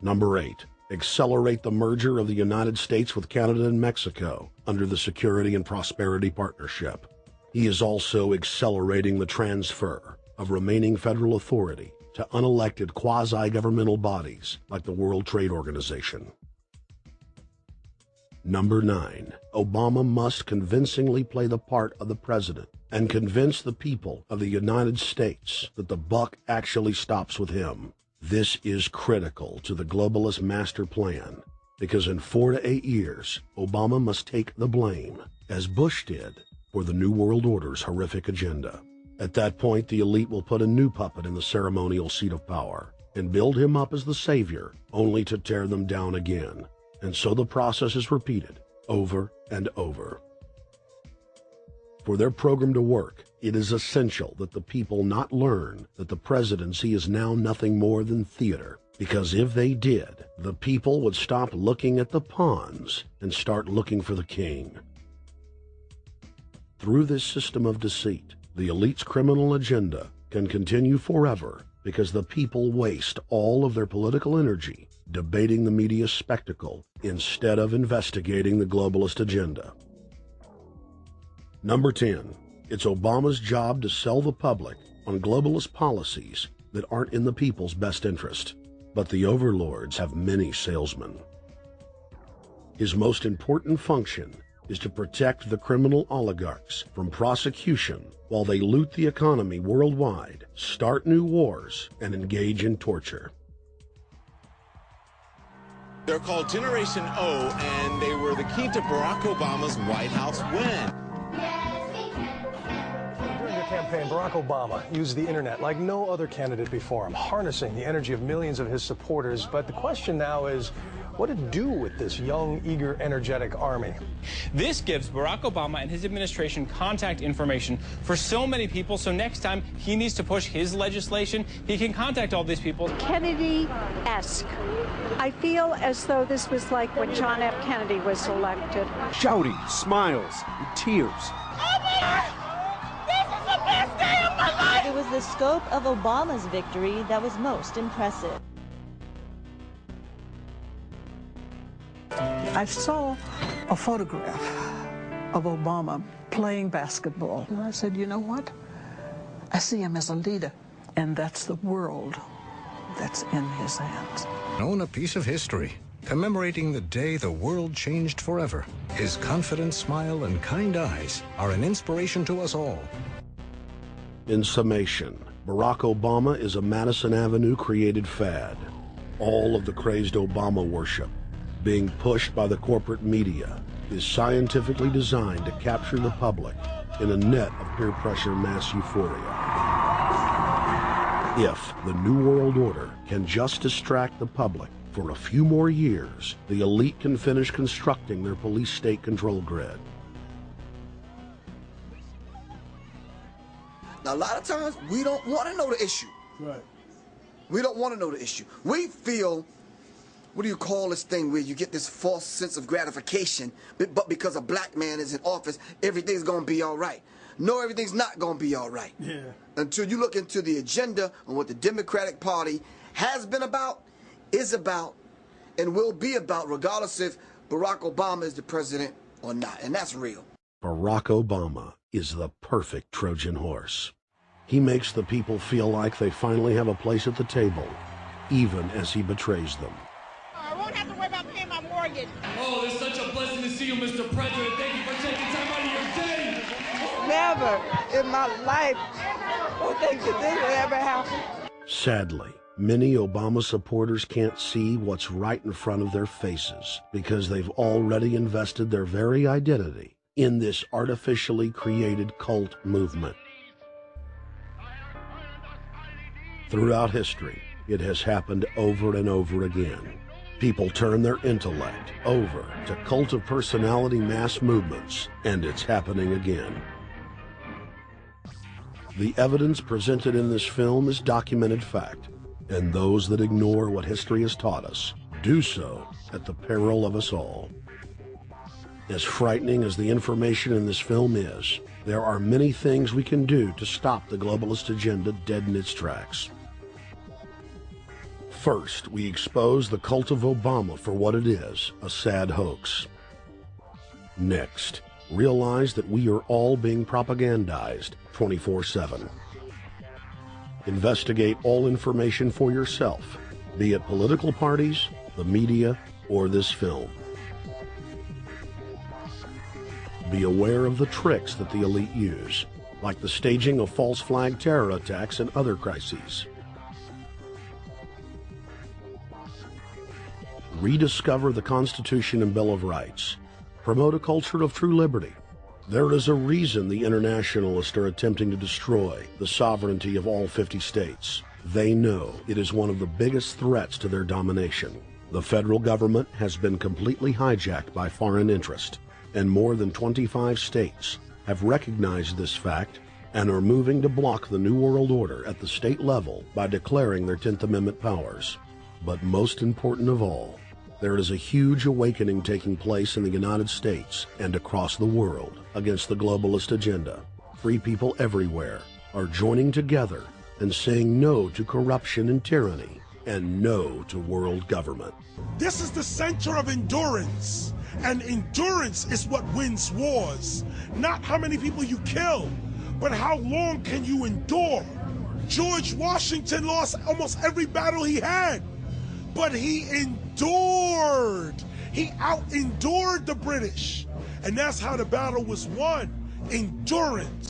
Number 8. Accelerate the merger of the United States with Canada and Mexico under the Security and Prosperity Partnership. He is also accelerating the transfer of remaining federal authority to unelected quasi-governmental bodies like the World Trade Organization. Number 9. Obama must convincingly play the part of the president and convince the people of the United States that the buck actually stops with him. This is critical to the globalist master plan, because in 4 to 8 years, Obama must take the blame, as Bush did, for the New World Order's horrific agenda. At that point, the elite will put a new puppet in the ceremonial seat of power and build him up as the savior, only to tear them down again. And so the process is repeated over and over. For their program to work, it is essential that the people not learn that the presidency is now nothing more than theater, because if they did, the people would stop looking at the pawns and start looking for the king. Through this system of deceit, the elite's criminal agenda can continue forever because the people waste all of their political energy debating the media spectacle instead of investigating the globalist agenda. Number 10. It's Obama's job to sell the public on globalist policies that aren't in the people's best interest. But the overlords have many salesmen. His most important function is to protect the criminal oligarchs from prosecution while they loot the economy worldwide, start new wars, and engage in torture. They're called Generation O, and they were the key to Barack Obama's White House win. During their campaign, Barack Obama used the internet like no other candidate before him, harnessing the energy of millions of his supporters. But the question now is, what to do with this young, eager, energetic army? This gives Barack Obama and his administration contact information for so many people, so next time he needs to push his legislation, he can contact all these people. Kennedy-esque. I feel as though this was like when John F. Kennedy was elected. Shouting, smiles, and tears. This is the best day of my life! It was the scope of Obama's victory that was most impressive. I saw a photograph of Obama playing basketball. And I said, you know what? I see him as a leader, and that's the world that's in his hands. Own a piece of history, commemorating the day the world changed forever. His confident smile and kind eyes are an inspiration to us all. In summation, Barack Obama is a Madison Avenue created fad. All of the crazed Obama worship, being pushed by the corporate media, is scientifically designed to capture the public in a net of peer pressure mass euphoria. If the New World Order can just distract the public for a few more years, the elite can finish constructing their police state control grid. Now, a lot of times, we don't want to know the issue. Right. We don't want to know the issue. We feel, what do you call this thing where you get this false sense of gratification, but because a black man is in office, everything's going to be all right. No, everything's not going to be all right. Yeah. Until you look into the agenda on what the Democratic Party has been about, is about, and will be about, regardless if Barack Obama is the president or not. And that's real. Barack Obama is the perfect Trojan horse. He makes the people feel like they finally have a place at the table, even as he betrays them. I won't have to worry about paying my mortgage. Oh, it's such a blessing to see you, Mr. President. Thank you for taking time out of your day. Never in my life would think that this would ever happen. Sadly, many Obama supporters can't see what's right in front of their faces because they've already invested their very identity in this artificially created cult movement. Throughout history, it has happened over and over again. People turn their intellect over to cult of personality mass movements, and it's happening again. The evidence presented in this film is documented fact, and those that ignore what history has taught us do so at the peril of us all. As frightening as the information in this film is, there are many things we can do to stop the globalist agenda dead in its tracks. First, we expose the cult of Obama for what it is, a sad hoax. Next, realize that we are all being propagandized 24/7. Investigate all information for yourself, be it political parties, the media, or this film. Be aware of the tricks that the elite use, like the staging of false flag terror attacks and other crises. Rediscover the Constitution and Bill of Rights. Promote a culture of true liberty. There is a reason the internationalists are attempting to destroy the sovereignty of all 50 states. They know it is one of the biggest threats to their domination. The federal government has been completely hijacked by foreign interest, and more than 25 states have recognized this fact and are moving to block the New World Order at the state level by declaring their 10th Amendment powers. But most important of all, there is a huge awakening taking place in the United States and across the world against the globalist agenda. Free people everywhere are joining together and saying no to corruption and tyranny and no to world government. This is the center of endurance, and endurance is what wins wars. Not how many people you kill, but how long can you endure. George Washington lost almost every battle he had, but he endured. He out-endured the British. And that's how the battle was won. Endurance.